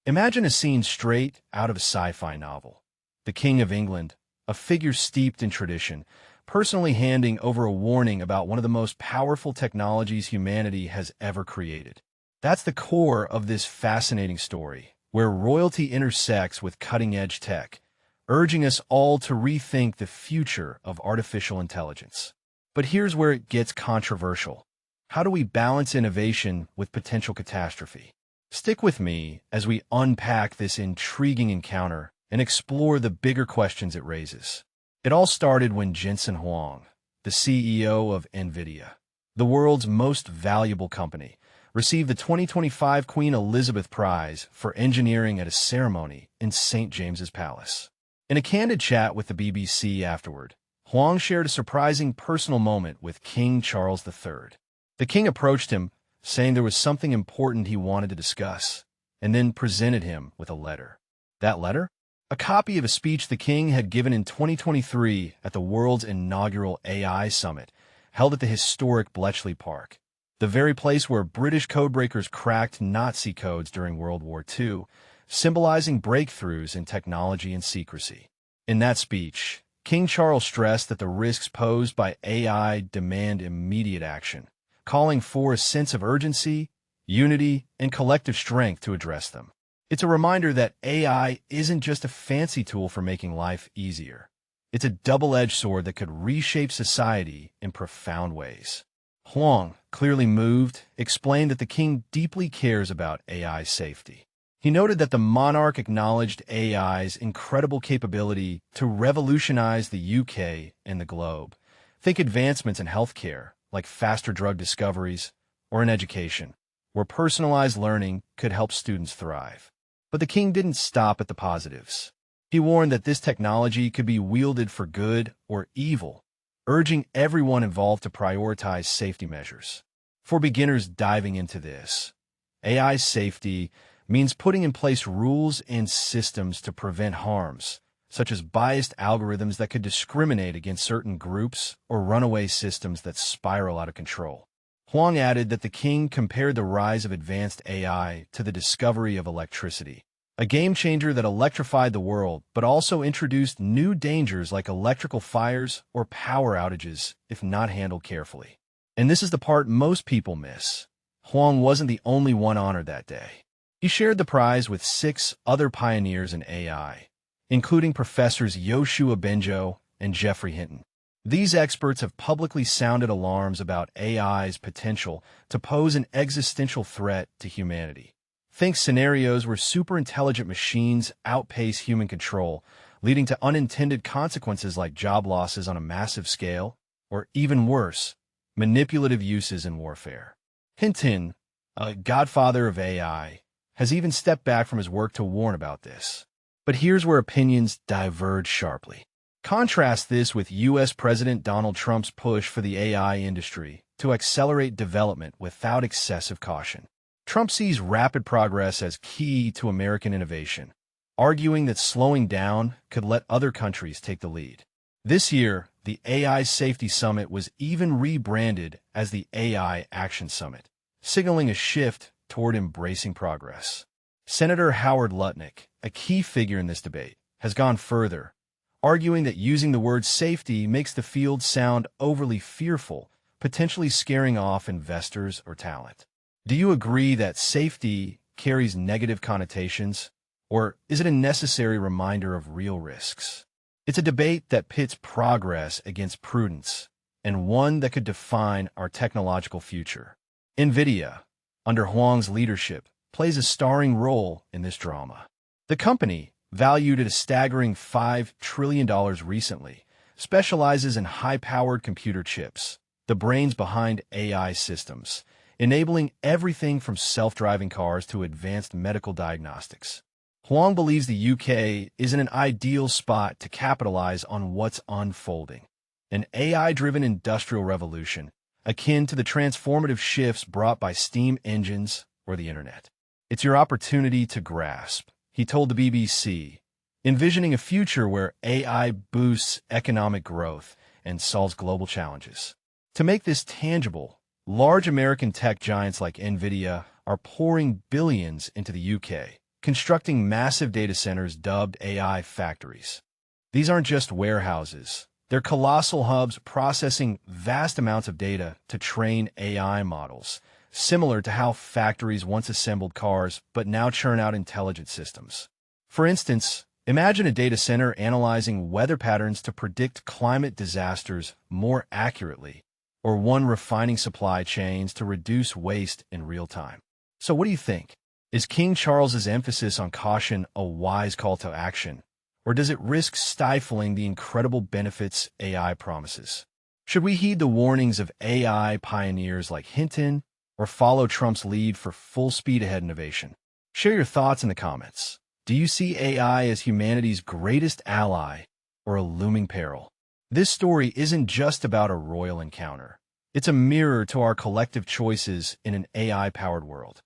Imagine a scene straight out of a sci-fi novel. The King of England, a figure steeped in tradition, personally handing over a warning about one of the most powerful technologies humanity has ever created. That's the core of this fascinating story, where royalty intersects with cutting-edge tech, urging us all to rethink the future of artificial intelligence. But here's where it gets controversial. How do we balance innovation with potential catastrophe? Stick with me as we unpack this intriguing encounter and explore the bigger questions it raises. It all started when Jensen Huang, the CEO of Nvidia, the world's most valuable company, received the 2025 Queen Elizabeth Prize for engineering at a ceremony in St. James's Palace. In a candid chat with the BBC afterward, Huang shared a surprising personal moment with King Charles III. The king approached him, saying there was something important he wanted to discuss, and then presented him with a letter. That letter? A copy of a speech the king had given in 2023 at the world's inaugural AI summit, held at the historic Bletchley Park, the very place where British codebreakers cracked Nazi codes during World War II, symbolizing breakthroughs in technology and secrecy. In that speech, King Charles stressed that the risks posed by AI demand immediate action, calling for a sense of urgency, unity, and collective strength to address them. It's a reminder that AI isn't just a fancy tool for making life easier. It's a double-edged sword that could reshape society in profound ways. Huang, clearly moved, explained that the king deeply cares about AI safety. He noted that the monarch acknowledged AI's incredible capability to revolutionize the UK and the globe. Think advancements in healthcare, like faster drug discoveries, or in education, where personalized learning could help students thrive. But the king didn't stop at the positives. He warned that this technology could be wielded for good or evil, urging everyone involved to prioritize safety measures. For beginners diving into this, AI safety means putting in place rules and systems to prevent harms, such as biased algorithms that could discriminate against certain groups or runaway systems that spiral out of control. Huang added that the king compared the rise of advanced AI to the discovery of electricity, a game-changer that electrified the world but also introduced new dangers like electrical fires or power outages if not handled carefully. And this is the part most people miss. Huang wasn't the only one honored that day. He shared the prize with 6 other pioneers in AI, including Professors Yoshua Bengio and Geoffrey Hinton. These experts have publicly sounded alarms about AI's potential to pose an existential threat to humanity. Think scenarios where superintelligent machines outpace human control, leading to unintended consequences like job losses on a massive scale, or even worse, manipulative uses in warfare. Hinton, a godfather of AI, has even stepped back from his work to warn about this. But here's where opinions diverge sharply. Contrast this with U.S. President Donald Trump's push for the AI industry to accelerate development without excessive caution. Trump sees rapid progress as key to American innovation, arguing that slowing down could let other countries take the lead. This year, the AI Safety Summit was even rebranded as the AI Action Summit, signaling a shift toward embracing progress. Senator Howard Lutnick, a key figure in this debate, has gone further, arguing that using the word safety makes the field sound overly fearful, potentially scaring off investors or talent. Do you agree that safety carries negative connotations, or is it a necessary reminder of real risks? It's a debate that pits progress against prudence, and one that could define our technological future. Nvidia, under Huang's leadership, plays a starring role in this drama. The company, valued at a staggering $5 trillion recently, specializes in high-powered computer chips, the brains behind AI systems, enabling everything from self-driving cars to advanced medical diagnostics. Huang believes the UK is in an ideal spot to capitalize on what's unfolding, an AI-driven industrial revolution akin to the transformative shifts brought by steam engines or the internet. It's your opportunity to grasp, he told the BBC, envisioning a future where AI boosts economic growth and solves global challenges. To make this tangible, large American tech giants like Nvidia are pouring billions into the UK, constructing massive data centers dubbed AI factories. These aren't just warehouses. They're colossal hubs processing vast amounts of data to train AI models, similar to how factories once assembled cars but now churn out intelligent systems. For instance, imagine a data center analyzing weather patterns to predict climate disasters more accurately, or one refining supply chains to reduce waste in real time. So what do you think? Is King Charles's emphasis on caution a wise call to action, or does it risk stifling the incredible benefits AI promises? Should we heed the warnings of AI pioneers like Hinton, or follow Trump's lead for full speed ahead innovation? Share your thoughts in the comments. Do you see AI as humanity's greatest ally or a looming peril? This story isn't just about a royal encounter. It's a mirror to our collective choices in an AI-powered world.